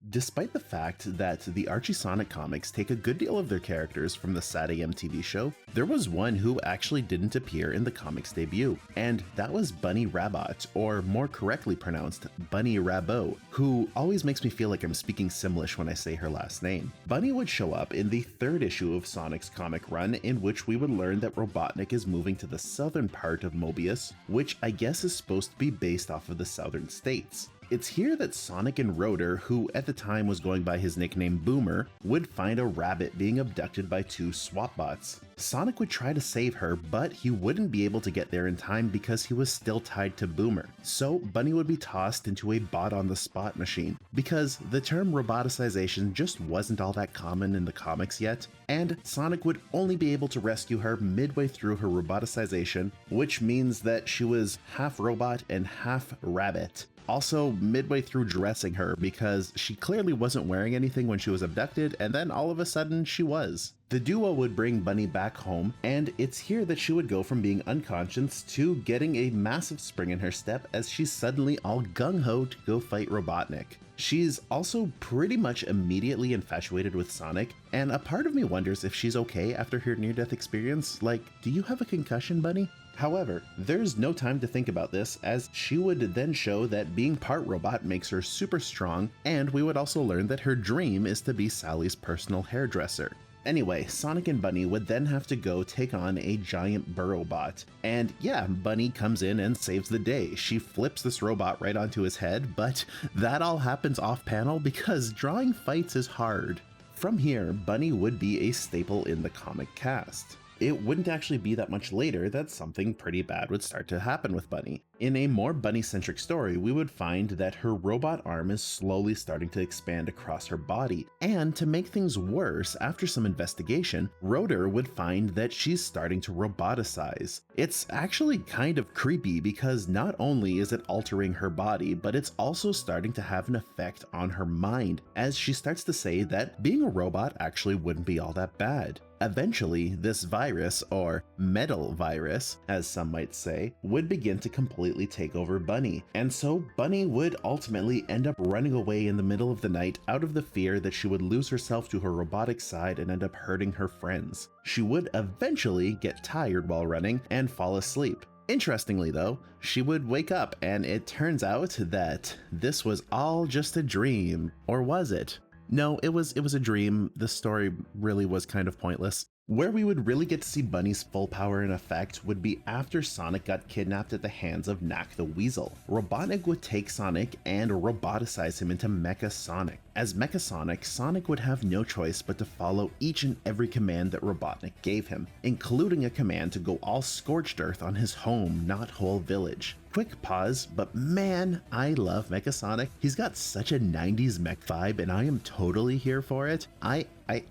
Despite the fact that the Archie Sonic comics take a good deal of their characters from the SatAM TV show, there was one who actually didn't appear in the comic's debut, and that was Bunnie Rabbot, or more correctly pronounced, Bunnie Rabbot, who always makes me feel like I'm speaking Simlish when I say her last name. Bunnie would show up in the third issue of Sonic's comic run, in which we would learn that Robotnik is moving to the southern part of Mobius, which I guess is supposed to be based off of the southern states. It's here that Sonic and Rotor, who at the time was going by his nickname Boomer, would find a rabbit being abducted by two swap bots. Sonic would try to save her, but he wouldn't be able to get there in time because he was still tied to Boomer. So Bunnie would be tossed into a bot-on-the-spot machine, because the term roboticization just wasn't all that common in the comics yet, and Sonic would only be able to rescue her midway through her roboticization, which means that she was half robot and half rabbit. Also midway through dressing her, because she clearly wasn't wearing anything when she was abducted, and then all of a sudden she was. The duo would bring Bunnie back home, and it's here that she would go from being unconscious to getting a massive spring in her step as she's suddenly all gung-ho to go fight Robotnik. She's also pretty much immediately infatuated with Sonic, and a part of me wonders if she's okay after her near-death experience. Like, do you have a concussion, Bunnie? However, there's no time to think about this, as she would then show that being part robot makes her super strong, and we would also learn that her dream is to be Sally's personal hairdresser. Anyway, Sonic and Bunnie would then have to go take on a giant burrow bot. And yeah, Bunnie comes in and saves the day. She flips this robot right onto his head, but that all happens off panel because drawing fights is hard. From here, Bunnie would be a staple in the comic cast. It wouldn't actually be that much later that something pretty bad would start to happen with Bunnie. In a more Bunnie-centric story, we would find that her robot arm is slowly starting to expand across her body, and to make things worse, after some investigation, Rotor would find that she's starting to roboticize. It's actually kind of creepy because not only is it altering her body, but it's also starting to have an effect on her mind, as she starts to say that being a robot actually wouldn't be all that bad. Eventually, this virus, or metal virus, as some might say, would begin to completely take over Bunnie, and so Bunnie would ultimately end up running away in the middle of the night out of the fear that she would lose herself to her robotic side and end up hurting her friends. She would eventually get tired while running and fall asleep. Interestingly though, she would wake up and it turns out that this was all just a dream. Or was it? No, it was a dream. The story really was kind of pointless. Where we would really get to see Bunnie's full power in effect would be after Sonic got kidnapped at the hands of Knack the Weasel. Robotnik would take Sonic and roboticize him into Mecha Sonic. As Mecha Sonic, Sonic would have no choice but to follow each and every command that Robotnik gave him, including a command to go all scorched earth on his home, not whole village. Quick pause, but man, I love Mecha Sonic. He's got such a 90s mech vibe and I am totally here for it. I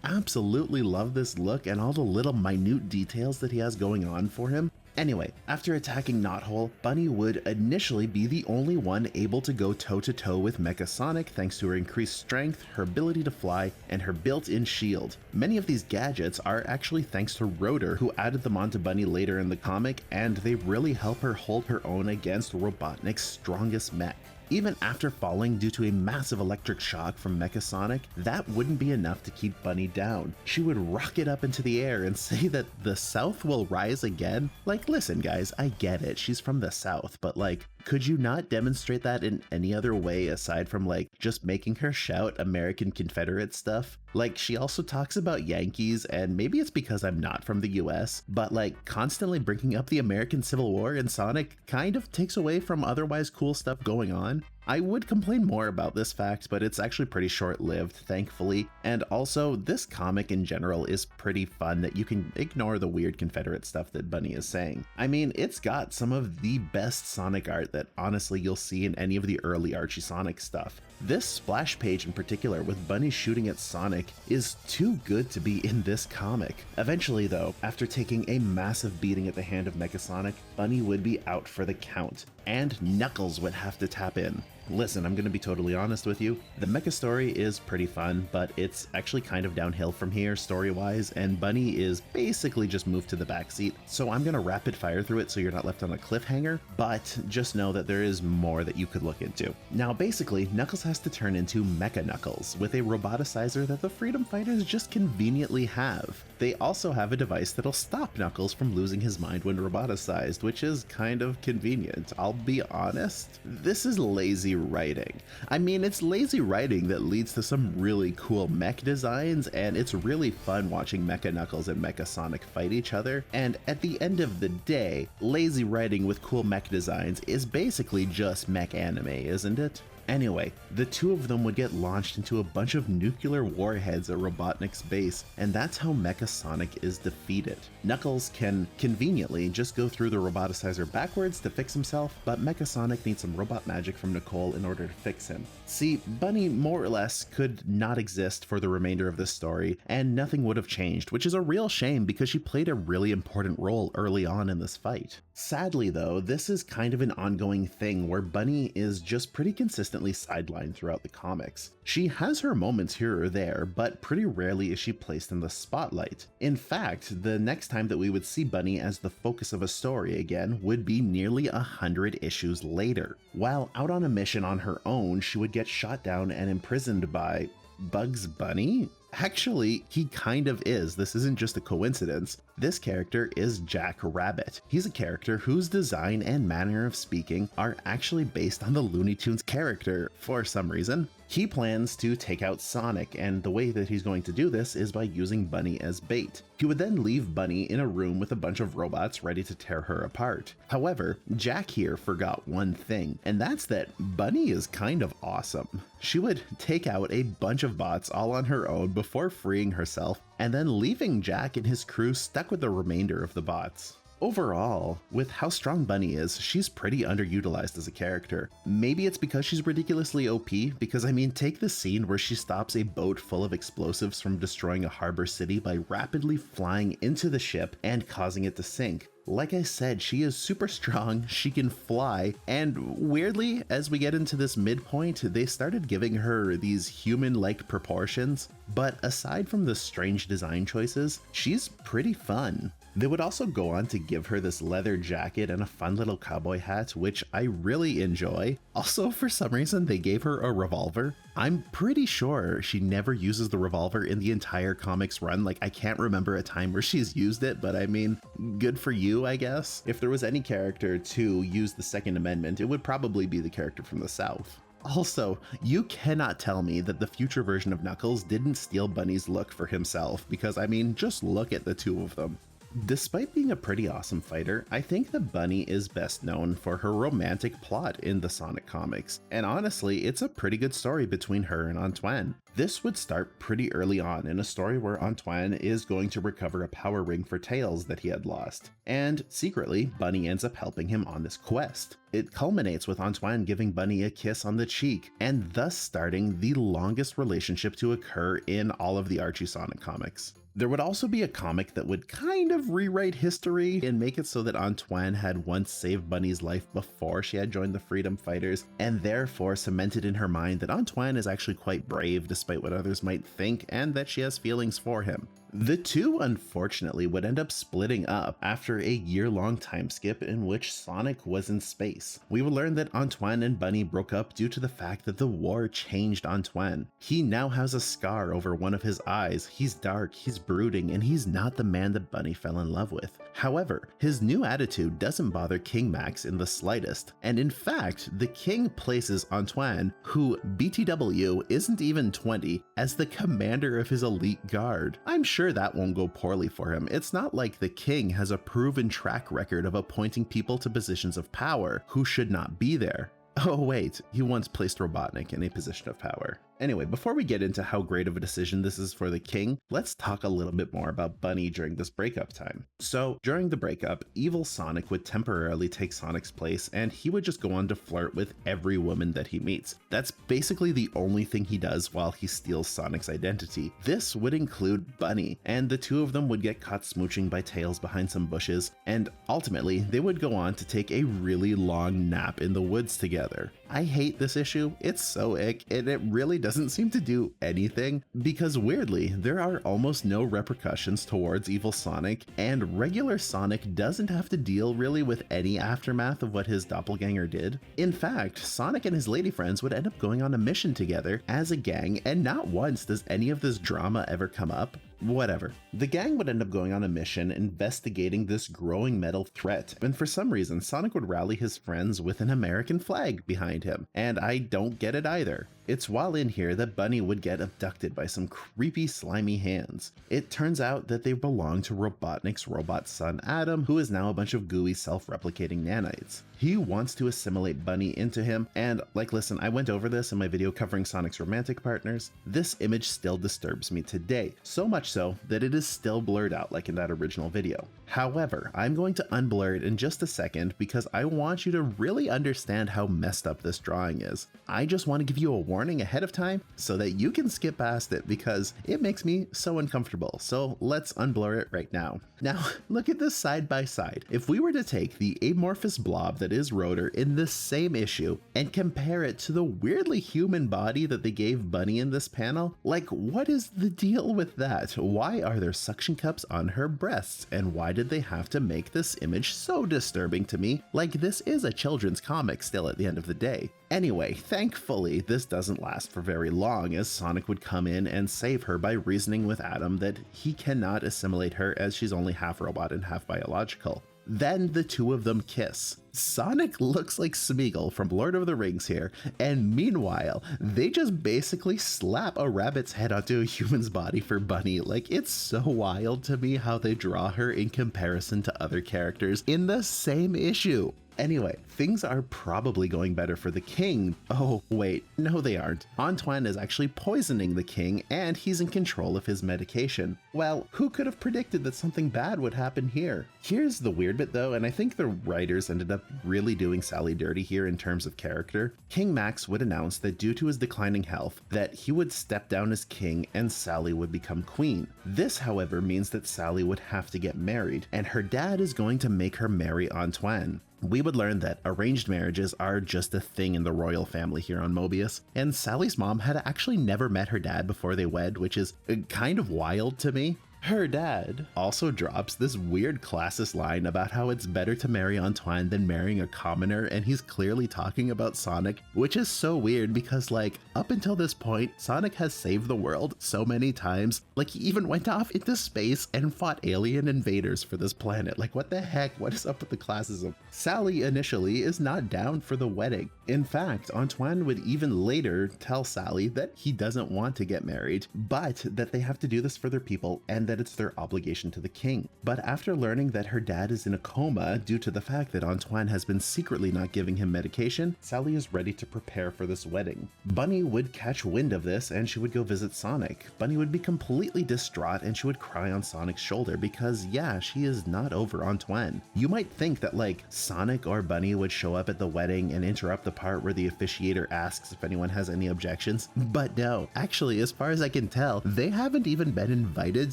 absolutely love this look and all the little minute details that he has going on for him. Anyway, after attacking Knothole, Bunnie would initially be the only one able to go toe-to-toe with Mecha Sonic thanks to her increased strength, her ability to fly, and her built-in shield. Many of these gadgets are actually thanks to Rotor, who added them onto Bunnie later in the comic, and they really help her hold her own against Robotnik's strongest mech. Even after falling due to a massive electric shock from Mecha Sonic, that wouldn't be enough to keep Bunnie down. She would rocket up into the air and say that the South will rise again. Like, listen guys, I get it, she's from the South, but like, could you not demonstrate that in any other way aside from like just making her shout American Confederate stuff? Like, she also talks about Yankees, and maybe it's because I'm not from the US, but like constantly bringing up the American Civil War in Sonic kind of takes away from otherwise cool stuff going on. I would complain more about this fact, but it's actually pretty short-lived, thankfully. And also, this comic in general is pretty fun that you can ignore the weird Confederate stuff that Bunnie is saying. I mean, it's got some of the best Sonic art that honestly you'll see in any of the early Archie Sonic stuff. This splash page in particular with Bunnie shooting at Sonic is too good to be in this comic. Eventually though, after taking a massive beating at the hand of Mecha Sonic, Bunnie would be out for the count, and Knuckles would have to tap in. Listen, I'm going to be totally honest with you. The Mecha story is pretty fun, but it's actually kind of downhill from here story-wise, and Bunnie is basically just moved to the backseat. So I'm going to rapid fire through it so you're not left on a cliffhanger, but just know that there is more that you could look into. Now, basically, Knuckles has to turn into Mecha Knuckles with a roboticizer that the Freedom Fighters just conveniently have. They also have a device that'll stop Knuckles from losing his mind when roboticized, which is kind of convenient. I'll be honest, this is lazy writing. I mean, it's lazy writing that leads to some really cool mech designs, and it's really fun watching Mecha Knuckles and Mecha Sonic fight each other. And at the end of the day, lazy writing with cool mech designs is basically just mech anime, isn't it? Anyway, the two of them would get launched into a bunch of nuclear warheads at Robotnik's base, and that's how Mecha Sonic is defeated. Knuckles can conveniently just go through the roboticizer backwards to fix himself, but Mecha Sonic needs some robot magic from Nicole in order to fix him. See, Bunnie more or less could not exist for the remainder of this story, and nothing would have changed, which is a real shame because she played a really important role early on in this fight. Sadly though, this is kind of an ongoing thing where Bunnie is just pretty consistently sidelined throughout the comics. She has her moments here or there, but pretty rarely is she placed in the spotlight. In fact, the next time that we would see Bunnie as the focus of a story again would be nearly 100 issues later. While out on a mission on her own, she would get shot down and imprisoned by Bugs Bunny? Actually, he kind of is. This isn't just a coincidence. This character is Jack Rabbit. He's a character whose design and manner of speaking are actually based on the Looney Tunes character for some reason. He plans to take out Sonic, and the way that he's going to do this is by using Bunnie as bait. He would then leave Bunnie in a room with a bunch of robots ready to tear her apart. However, Jack here forgot one thing, and that's that Bunnie is kind of awesome. She would take out a bunch of bots all on her own before freeing herself, and then leaving Jack and his crew stuck with the remainder of the bots. Overall, with how strong Bunnie is, she's pretty underutilized as a character. Maybe it's because she's ridiculously OP, because I mean, take the scene where she stops a boat full of explosives from destroying a harbor city by rapidly flying into the ship and causing it to sink. Like I said, she is super strong, she can fly, and weirdly, as we get into this midpoint, they started giving her these human-like proportions, but aside from the strange design choices, she's pretty fun. They would also go on to give her this leather jacket and a fun little cowboy hat, which I really enjoy. Also, for some reason, they gave her a revolver. I'm pretty sure she never uses the revolver in the entire comics run. Like, I can't remember a time where she's used it, but I mean, good for you, I guess. If there was any character to use the Second Amendment, it would probably be the character from the South. Also, you cannot tell me that the future version of Knuckles didn't steal Bunnie's look for himself, because I mean, just look at the two of them. Despite being a pretty awesome fighter, I think that Bunnie is best known for her romantic plot in the Sonic comics, and honestly, it's a pretty good story between her and Antoine. This would start pretty early on in a story where Antoine is going to recover a power ring for Tails that he had lost, and secretly, Bunnie ends up helping him on this quest. It culminates with Antoine giving Bunnie a kiss on the cheek, and thus starting the longest relationship to occur in all of the Archie Sonic comics. There would also be a comic that would kind of rewrite history and make it so that Antoine had once saved Bunnie's life before she had joined the Freedom Fighters, and therefore cemented in her mind that Antoine is actually quite brave despite what others might think, and that she has feelings for him. The two, unfortunately, would end up splitting up after a year-long time skip in which Sonic was in space. We would learn that Antoine and Bunnie broke up due to the fact that the war changed Antoine. He now has a scar over one of his eyes, he's dark, he's brooding, and he's not the man that Bunnie fell in love with. However, his new attitude doesn't bother King Max in the slightest, and in fact, the King places Antoine, who BTW isn't even 20, as the commander of his elite guard. I'm sure that won't go poorly for him. It's not like the King has a proven track record of appointing people to positions of power who should not be there. Oh wait, he once placed Robotnik in a position of power. Anyway, before we get into how great of a decision this is for the King, let's talk a little bit more about Bunnie during this breakup time. So, during the breakup, evil Sonic would temporarily take Sonic's place, and he would just go on to flirt with every woman that he meets. That's basically the only thing he does while he steals Sonic's identity. This would include Bunnie, and the two of them would get caught smooching by Tails behind some bushes, and ultimately, they would go on to take a really long nap in the woods together. I hate this issue. It's so ick, and it really doesn't seem to do anything because weirdly, there are almost no repercussions towards evil Sonic, and regular Sonic doesn't have to deal really with any aftermath of what his doppelganger did. In fact, Sonic and his lady friends would end up going on a mission together as a gang, and not once does any of this drama ever come up. Whatever. The gang would end up going on a mission investigating this growing metal threat, and for some reason Sonic would rally his friends with an American flag behind him, and I don't get it either. It's while in here that Bunnie would get abducted by some creepy slimy hands. It turns out that they belong to Robotnik's robot son Adam, who is now a bunch of gooey self-replicating nanites. He wants to assimilate Bunnie into him, and listen, I went over this in my video covering Sonic's romantic partners. This image still disturbs me today, so much so that it is still blurred out like in that original video. However, I'm going to unblur it in just a second because I want you to really understand how messed up this drawing is. I just want to give you a warning ahead of time so that you can skip past it because it makes me so uncomfortable. So let's unblur it right now. Now, look at this side by side. If we were to take the amorphous blob that is Rotor in this same issue and compare it to the weirdly human body that they gave Bunnie in this panel, what is the deal with that? Why are there suction cups on her breasts, and why did they have to make this image so disturbing to me? This is a children's comic still at the end of the day. Anyway, thankfully, this doesn't last for very long, as Sonic would come in and save her by reasoning with Adam that he cannot assimilate her as she's only half robot and half biological. Then the two of them kiss. Sonic looks like Smeagol from Lord of the Rings here, and meanwhile, they just basically slap a rabbit's head onto a human's body for Bunnie. It's so wild to me how they draw her in comparison to other characters in the same issue. Anyway, things are probably going better for the king. Oh, wait, no they aren't. Antoine is actually poisoning the king, and he's in control of his medication. Well, who could have predicted that something bad would happen here? Here's the weird bit though, and I think the writers ended up really doing Sally dirty here in terms of character. King Max would announce that due to his declining health, that he would step down as king and Sally would become queen. This, however, means that Sally would have to get married, and her dad is going to make her marry Antoine. We would learn that arranged marriages are just a thing in the royal family here on Mobius, and Sally's mom had actually never met her dad before they wed, which is kind of wild to me. Her dad also drops this weird classist line about how it's better to marry Antoine than marrying a commoner, and he's clearly talking about Sonic, which is so weird because up until this point, Sonic has saved the world so many times. He even went off into space and fought alien invaders for this planet. What the heck? What is up with the classism? Sally initially is not down for the wedding. In fact, Antoine would even later tell Sally that he doesn't want to get married, but that they have to do this for their people and that it's their obligation to the king. But after learning that her dad is in a coma due to the fact that Antoine has been secretly not giving him medication, Sally is ready to prepare for this wedding. Bunnie would catch wind of this and she would go visit Sonic. Bunnie would be completely distraught and she would cry on Sonic's shoulder because yeah, she is not over Antoine. You might think that Sonic or Bunnie would show up at the wedding and interrupt the part where the officiator asks if anyone has any objections, but no, actually as far as I can tell, they haven't even been invited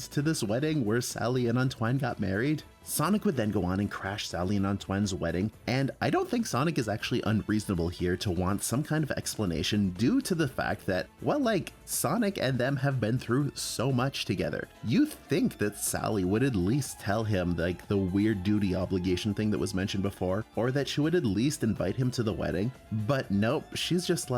to this wedding where Sally and Antoine got married. Sonic would then go on and crash Sally and Antoine's wedding, and I don't think Sonic is actually unreasonable here to want some kind of explanation due to the fact that, Sonic and them have been through so much together. You think that Sally would at least tell him the weird duty obligation thing that was mentioned before, or that she would at least invite him to the wedding, but nope, she's just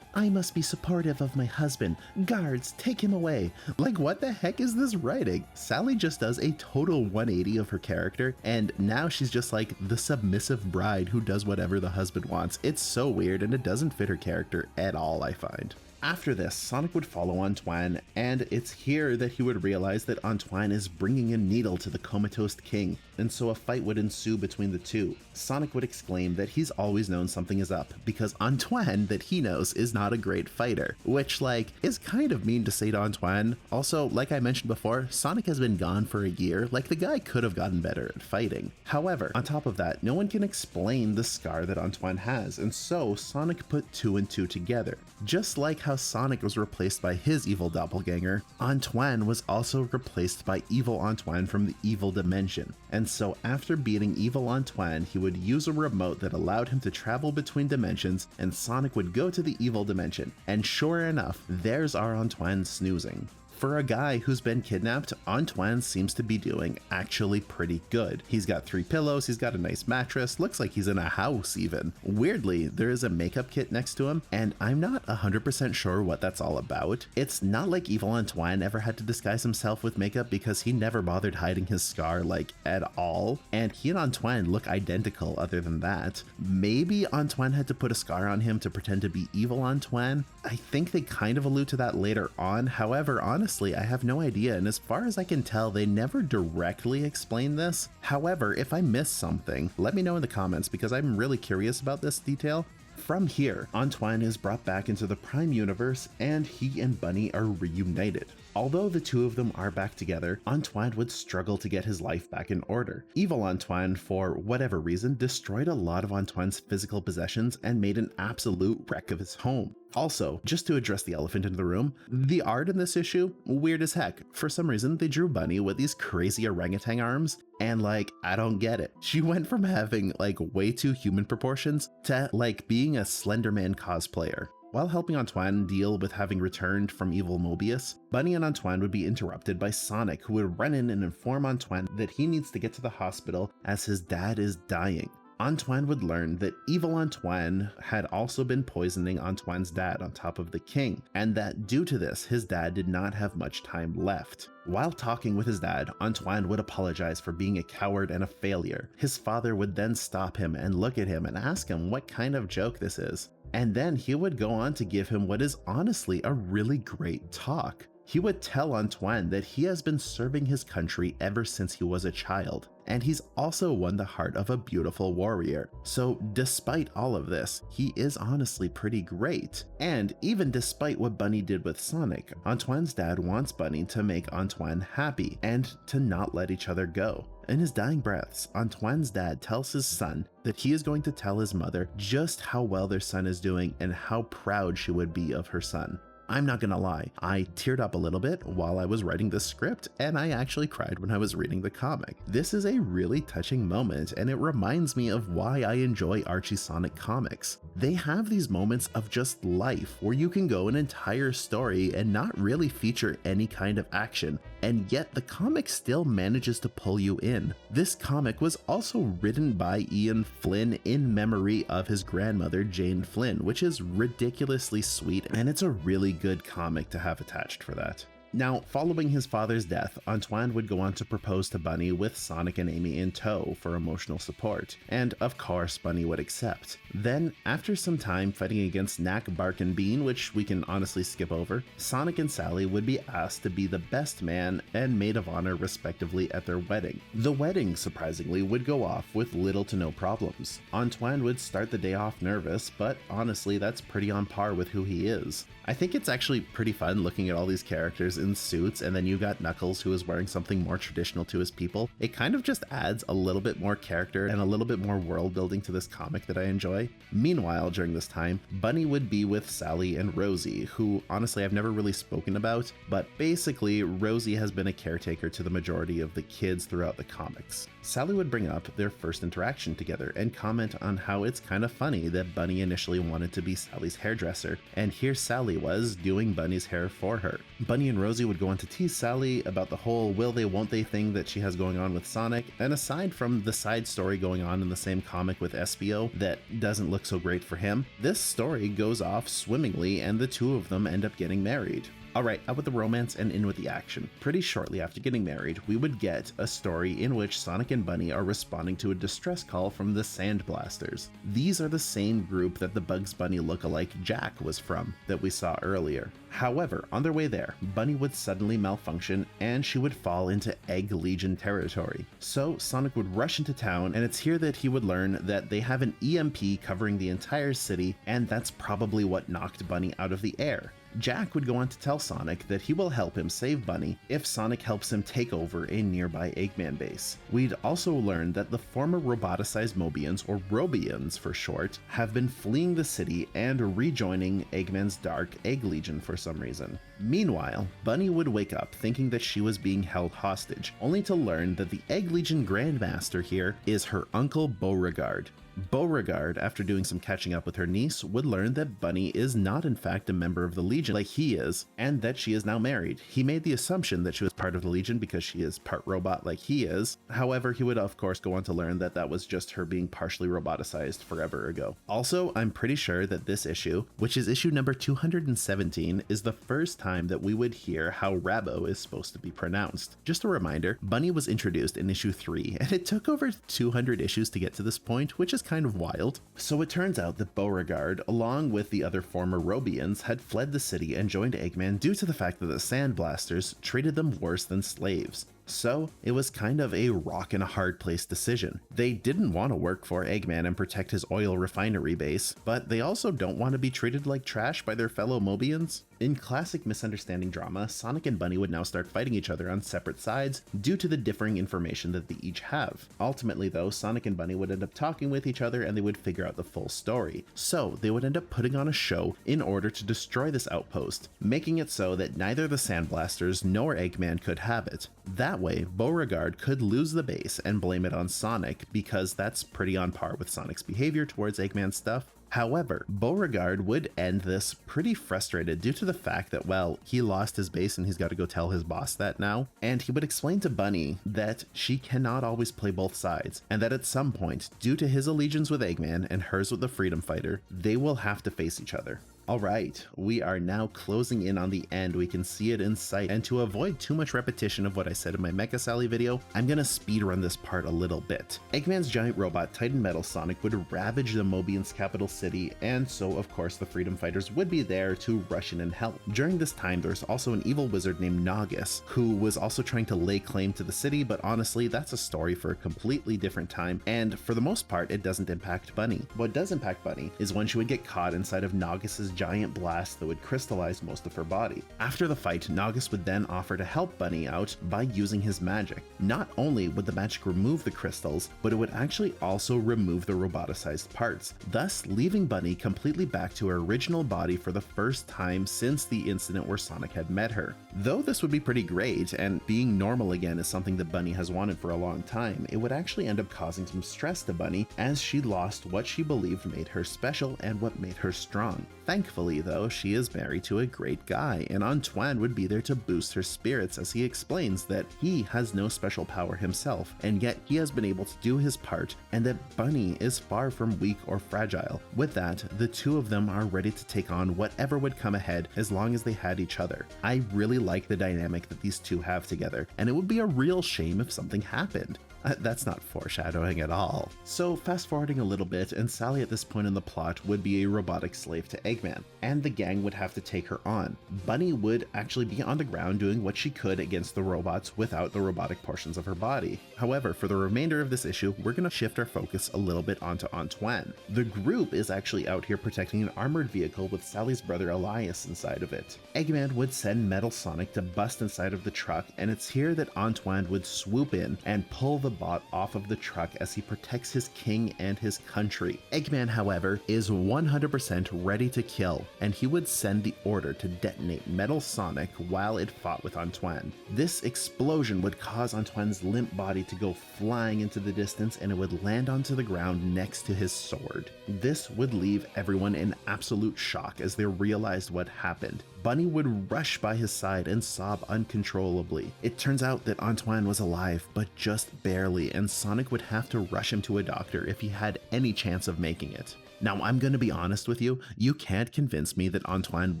I must be supportive of my husband. Guards, take him away. What the heck is this writing? Sally just does a total 180 of her character, and now she's just the submissive bride who does whatever the husband wants. It's so weird, and it doesn't fit her character at all, I find. After this, Sonic would follow Antoine, and it's here that he would realize that Antoine is bringing a needle to the comatose king, and so a fight would ensue between the two. Sonic would exclaim that he's always known something is up, because Antoine, that he knows, is not a great fighter, which, is kind of mean to say to Antoine. Also, like I mentioned before, Sonic has been gone for a year, the guy could have gotten better at fighting. However, on top of that, no one can explain the scar that Antoine has, and so Sonic put two and two together. Just like how how Sonic was replaced by his evil doppelganger, Antoine was also replaced by evil Antoine from the evil dimension. And so after beating evil Antoine, he would use a remote that allowed him to travel between dimensions, and Sonic would go to the evil dimension. And sure enough, there's our Antoine snoozing. For a guy who's been kidnapped, Antoine seems to be doing actually pretty good. He's got 3 pillows, he's got a nice mattress, looks like he's in a house even. Weirdly, there is a makeup kit next to him, and I'm not 100% sure what that's all about. It's not like evil Antoine ever had to disguise himself with makeup because he never bothered hiding his scar like at all, and he and Antoine look identical other than that. Maybe Antoine had to put a scar on him to pretend to be evil Antoine. I think they kind of allude to that later on. However, honestly, I have no idea, and as far as I can tell, they never directly explain this. However, if I missed something, let me know in the comments because I'm really curious about this detail. From here, Antoine is brought back into the Prime universe, and he and Bunnie are reunited. Although the two of them are back together, Antoine would struggle to get his life back in order. Evil Antoine, for whatever reason, destroyed a lot of Antoine's physical possessions and made an absolute wreck of his home. Also, just to address the elephant in the room, the art in this issue, weird as heck. For some reason, they drew Bunnie with these crazy orangutan arms, and like, I don't get it. She went from having like way too human proportions to like being a Slender Man cosplayer. While helping Antoine deal with having returned from evil Mobius, Bunnie and Antoine would be interrupted by Sonic, who would run in and inform Antoine that he needs to get to the hospital as his dad is dying. Antoine would learn that evil Antoine had also been poisoning Antoine's dad on top of the king, and that due to this, his dad did not have much time left. While talking with his dad, Antoine would apologize for being a coward and a failure. His father would then stop him and look at him and ask him what kind of joke this is. And then he would go on to give him what is honestly a really great talk. He would tell Antoine that he has been serving his country ever since he was a child, and he's also won the heart of a beautiful warrior. So despite all of this, he is honestly pretty great. And even despite what Bunnie did with Sonic, Antoine's dad wants Bunnie to make Antoine happy and to not let each other go. In his dying breaths, Antoine's dad tells his son that he is going to tell his mother just how well their son is doing and how proud she would be of her son. I'm not gonna lie, I teared up a little bit while I was writing this script, and I actually cried when I was reading the comic. This is a really touching moment, and it reminds me of why I enjoy Archie Sonic Comics. They have these moments of just life where you can go an entire story and not really feature any kind of action, and yet the comic still manages to pull you in. This comic was also written by Ian Flynn in memory of his grandmother Jane Flynn, which is ridiculously sweet, and it's a really good comic to have attached for that. Now, following his father's death, Antoine would go on to propose to Bunnie with Sonic and Amy in tow for emotional support, and of course Bunnie would accept. Then, after some time fighting against Knack, Bark, and Bean, which we can honestly skip over, Sonic and Sally would be asked to be the best man and maid of honor respectively at their wedding. The wedding, surprisingly, would go off with little to no problems. Antoine would start the day off nervous, but honestly that's pretty on par with who he is. I think it's actually pretty fun looking at all these characters in suits, and then you got Knuckles who is wearing something more traditional to his people. It kind of just adds a little bit more character and a little bit more world building to this comic that I enjoy. Meanwhile, during this time, Bunnie would be with Sally and Rosie, who honestly I've never really spoken about, but basically Rosie has been a caretaker to the majority of the kids throughout the comics. Sally would bring up their first interaction together and comment on how it's kind of funny that Bunnie initially wanted to be Sally's hairdresser, and here Sally was doing Bunnie's hair for her. Bunnie and Rosie would go on to tease Sally about the whole will they won't they thing that she has going on with Sonic, and aside from the side story going on in the same comic with Espio that doesn't look so great for him, this story goes off swimmingly and the two of them end up getting married. Alright, out with the romance and in with the action. Pretty shortly after getting married, we would get a story in which Sonic and Bunnie are responding to a distress call from the Sandblasters. These are the same group that the Bugs Bunny lookalike Jack was from, that we saw earlier. However, on their way there, Bunnie would suddenly malfunction and she would fall into Egg Legion territory. So Sonic would rush into town, and it's here that he would learn that they have an EMP covering the entire city, and that's probably what knocked Bunnie out of the air. Jack would go on to tell Sonic that he will help him save Bunnie if Sonic helps him take over a nearby Eggman base. We'd also learn that the former roboticized Mobians, or Robians for short, have been fleeing the city and rejoining Eggman's Dark Egg Legion for some reason. Meanwhile, Bunnie would wake up thinking that she was being held hostage, only to learn that the Egg Legion Grandmaster here is her uncle Beauregard. Beauregard, after doing some catching up with her niece, would learn that Bunnie is not in fact a member of the Legion like he is, and that she is now married. He made the assumption that she was part of the Legion because she is part robot like he is. However, he would of course go on to learn that that was just her being partially roboticized forever ago. Also, I'm pretty sure that this issue, which is issue number 217, is the first time that we would hear how Rabbot is supposed to be pronounced. Just a reminder, Bunnie was introduced in issue 3, and it took over 200 issues to get to this point, which is kind of wild. So it turns out that Beauregard, along with the other former Robians, had fled the city and joined Eggman due to the fact that the Sandblasters treated them worse than slaves. So it was kind of a rock and a hard place decision. They didn't want to work for Eggman and protect his oil refinery base, but they also don't want to be treated like trash by their fellow Mobians. In classic misunderstanding drama, Sonic and Bunnie would now start fighting each other on separate sides due to the differing information that they each have. Ultimately though, Sonic and Bunnie would end up talking with each other and they would figure out the full story. So they would end up putting on a show in order to destroy this outpost, making it so that neither the Sandblasters nor Eggman could have it. That way, Beauregard could lose the base and blame it on Sonic because that's pretty on par with Sonic's behavior towards Eggman's stuff. However, Beauregard would end this pretty frustrated due to the fact that, well, he lost his base and he's got to go tell his boss that now, and he would explain to Bunnie that she cannot always play both sides, and that at some point, due to his allegiance with Eggman and hers with the Freedom Fighter, they will have to face each other. Alright, we are now closing in on the end. We can see it in sight, and to avoid too much repetition of what I said in my Mecha Sally video, I'm gonna speedrun this part a little bit. Eggman's giant robot Titan Metal Sonic would ravage the Mobian's capital city, and so of course the Freedom Fighters would be there to rush in and help. During this time there's also an evil wizard named Naugus, who was also trying to lay claim to the city, but honestly that's a story for a completely different time, and for the most part it doesn't impact Bunnie. What does impact Bunnie is when she would get caught inside of Naugus's giant blast that would crystallize most of her body. After the fight, Naugus would then offer to help Bunnie out by using his magic. Not only would the magic remove the crystals, but it would actually also remove the roboticized parts, thus leaving Bunnie completely back to her original body for the first time since the incident where Sonic had met her. Though this would be pretty great, and being normal again is something that Bunnie has wanted for a long time, it would actually end up causing some stress to Bunnie as she lost what she believed made her special and what made her strong. Thankfully though, she is married to a great guy, and Antoine would be there to boost her spirits as he explains that he has no special power himself, and yet he has been able to do his part, and that Bunnie is far from weak or fragile. With that, the two of them are ready to take on whatever would come ahead as long as they had each other. I really like the dynamic that these two have together, and it would be a real shame if something happened. That's not foreshadowing at all. So fast forwarding a little bit, and Sally at this point in the plot would be a robotic slave to Eggman, and the gang would have to take her on. Bunnie would actually be on the ground doing what she could against the robots without the robotic portions of her body. However, for the remainder of this issue, we're going to shift our focus a little bit onto Antoine. The group is actually out here protecting an armored vehicle with Sally's brother Elias inside of it. Eggman would send Metal Sonic to bust inside of the truck, and it's here that Antoine would swoop in and pull the bot off of the truck as he protects his king and his country. Eggman, however, is 100% ready to kill, and he would send the order to detonate Metal Sonic while it fought with Antoine. This explosion would cause Antoine's limp body to go flying into the distance, and it would land onto the ground next to his sword. This would leave everyone in absolute shock as they realized what happened. Bunnie would rush by his side and sob uncontrollably. It turns out that Antoine was alive, but just barely, and Sonic would have to rush him to a doctor if he had any chance of making it. Now, I'm gonna be honest with you, you can't convince me that Antoine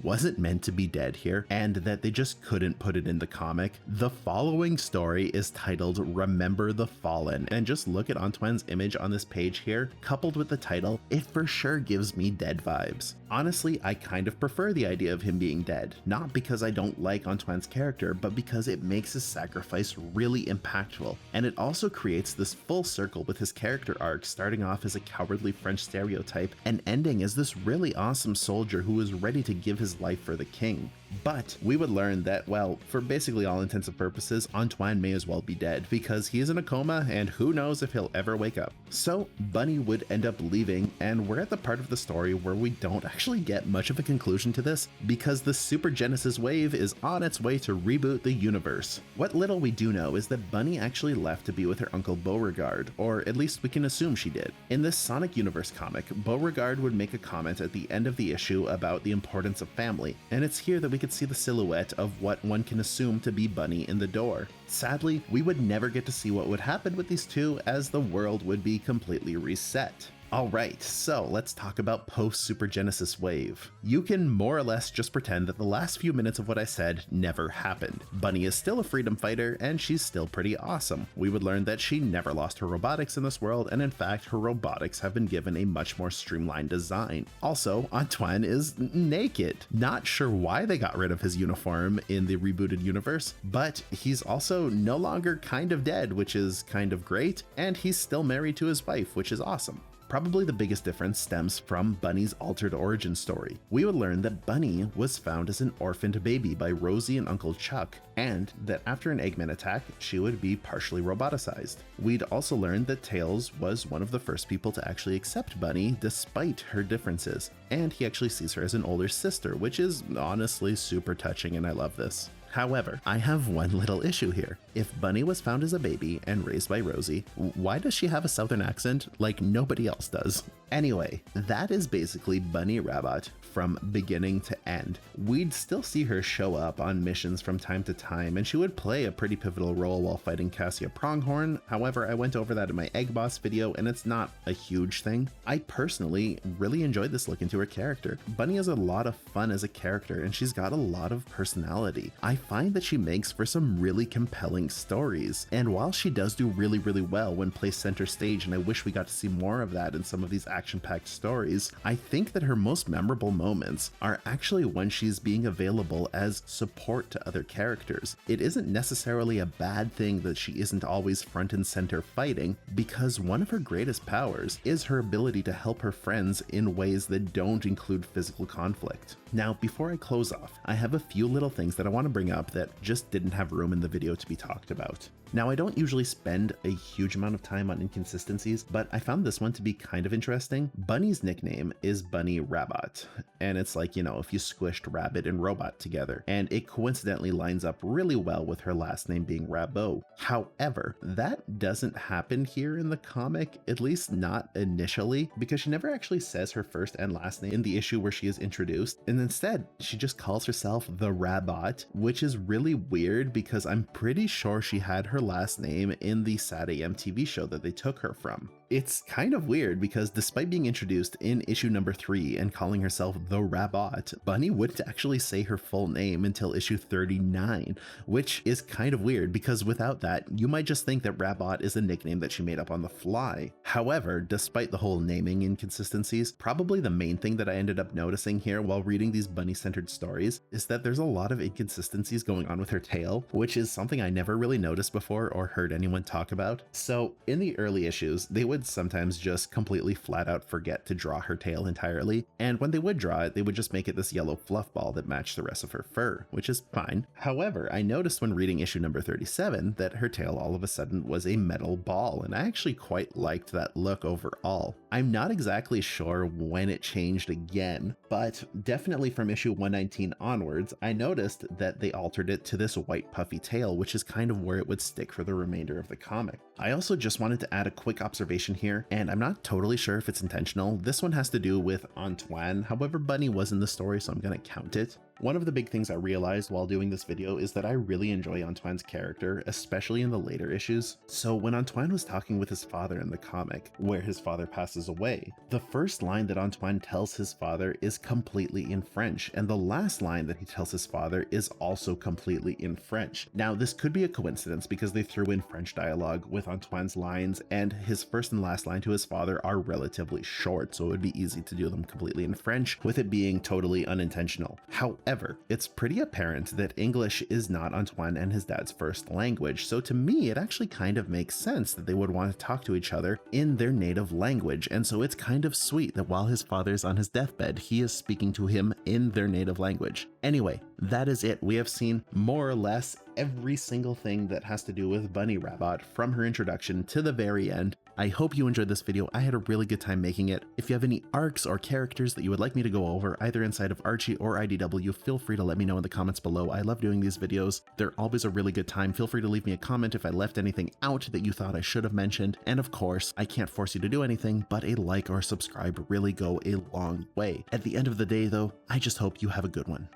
wasn't meant to be dead here, and that they just couldn't put it in the comic. The following story is titled Remember the Fallen, and just look at Antoine's image on this page here, coupled with the title, it for sure gives me dead vibes. Honestly, I kind of prefer the idea of him being dead, not because I don't like Antoine's character, but because it makes his sacrifice really impactful, and it also creates this full circle with his character arc starting off as a cowardly French stereotype and ending as this really awesome soldier who was ready to give his life for the king. But we would learn that, well, for basically all intents and purposes, Antoine may as well be dead because he is in a coma and who knows if he'll ever wake up. So Bunnie would end up leaving, and we're at the part of the story where we don't actually get much of a conclusion to this because the Super Genesis wave is on its way to reboot the universe. What little we do know is that Bunnie actually left to be with her uncle Beauregard, or at least we can assume she did. In this Sonic Universe comic, Beauregard would make a comment at the end of the issue about the importance of family, and it's here that we could see the silhouette of what one can assume to be Bunnie in the door. Sadly, we would never get to see what would happen with these two as the world would be completely reset. Alright, so let's talk about post-Super Genesis wave. You can more or less just pretend that the last few minutes of what I said never happened. Bunnie is still a freedom fighter, and she's still pretty awesome. We would learn that she never lost her robotics in this world, and in fact, her robotics have been given a much more streamlined design. Also, Antoine is naked. Not sure why they got rid of his uniform in the rebooted universe, but he's also no longer kind of dead, which is kind of great, and he's still married to his wife, which is awesome. Probably the biggest difference stems from Bunnie's altered origin story. We would learn that Bunnie was found as an orphaned baby by Rosie and Uncle Chuck, and that after an Eggman attack, she would be partially roboticized. We'd also learn that Tails was one of the first people to actually accept Bunnie despite her differences, and he actually sees her as an older sister, which is honestly super touching, and I love this. However, I have one little issue here. If Bunnie was found as a baby and raised by Rosie, why does she have a southern accent like nobody else does? Anyway, that is basically Bunnie Rabbot from beginning to end. We'd still see her show up on missions from time to time, and she would play a pretty pivotal role while fighting Cassia Pronghorn. However, I went over that in my Egg Boss video, and it's not a huge thing. I personally really enjoyed this look into her character. Bunnie has a lot of fun as a character, and she's got a lot of personality. I find that she makes for some really compelling stories, and while she does do really well when placed center stage, and I wish we got to see more of that in some of these action-packed stories, I think that her most memorable moments are actually when she's being available as support to other characters. It isn't necessarily a bad thing that she isn't always front and center fighting, because one of her greatest powers is her ability to help her friends in ways that don't include physical conflict. Now, before I close off, I have a few little things that I want to bring up that just didn't have room in the video to be talked about. Now, I don't usually spend a huge amount of time on inconsistencies, but I found this one to be kind of interesting. Bunnie's nickname is Bunnie Rabbot, and it's like, you know, if you squished rabbit and robot together, and it coincidentally lines up really well with her last name being Rabbot. However, that doesn't happen here in the comic, at least not initially, because she never actually says her first and last name in the issue where she is introduced, and instead, she just calls herself the Rabbot, which is really weird because I'm pretty sure she had her last name in the SatAM TV show that they took her from. It's kind of weird because despite being introduced in issue number 3 and calling herself the Rabbot, Bunnie wouldn't actually say her full name until issue 39, which is kind of weird because without that, you might just think that Rabbot is a nickname that she made up on the fly. However, despite the whole naming inconsistencies, probably the main thing that I ended up noticing here while reading these Bunnie-centered stories is that there's a lot of inconsistencies going on with her tail, which is something I never really noticed before or heard anyone talk about. So in the early issues, they would sometimes just completely flat out forget to draw her tail entirely, and when they would draw it, they would just make it this yellow fluff ball that matched the rest of her fur, which is fine. However, I noticed when reading issue number 37 that her tail all of a sudden was a metal ball, and I actually quite liked that look overall. I'm not exactly sure when it changed again, but definitely from issue 119 onwards, I noticed that they altered it to this white puffy tail, which is kind of where it would stick for the remainder of the comic. I also just wanted to add a quick observation here, and I'm not totally sure if it's intentional. This one has to do with Antoine, however Bunnie was in the story, so I'm gonna count it. One of the big things I realized while doing this video is that I really enjoy Antoine's character, especially in the later issues. So when Antoine was talking with his father in the comic, where his father passes away, the first line that Antoine tells his father is completely in French, and the last line that he tells his father is also completely in French. Now, this could be a coincidence because they threw in French dialogue with Antoine's lines, and his first and last line to his father are relatively short, so it would be easy to do them completely in French, with it being totally unintentional. However, However, it's pretty apparent that English is not Antoine and his dad's first language, so to me it actually kind of makes sense that they would want to talk to each other in their native language, and so it's kind of sweet that while his father's on his deathbed, he is speaking to him in their native language. Anyway, that is it. We have seen more or less every single thing that has to do with Bunnie Rabbot from her introduction to the very end. I hope you enjoyed this video. I had a really good time making it. If you have any arcs or characters that you would like me to go over, either inside of Archie or IDW, feel free to let me know in the comments below. I love doing these videos. They're always a really good time. Feel free to leave me a comment if I left anything out that you thought I should have mentioned. And of course, I can't force you to do anything, but a like or subscribe really go a long way. At the end of the day though, I just hope you have a good one.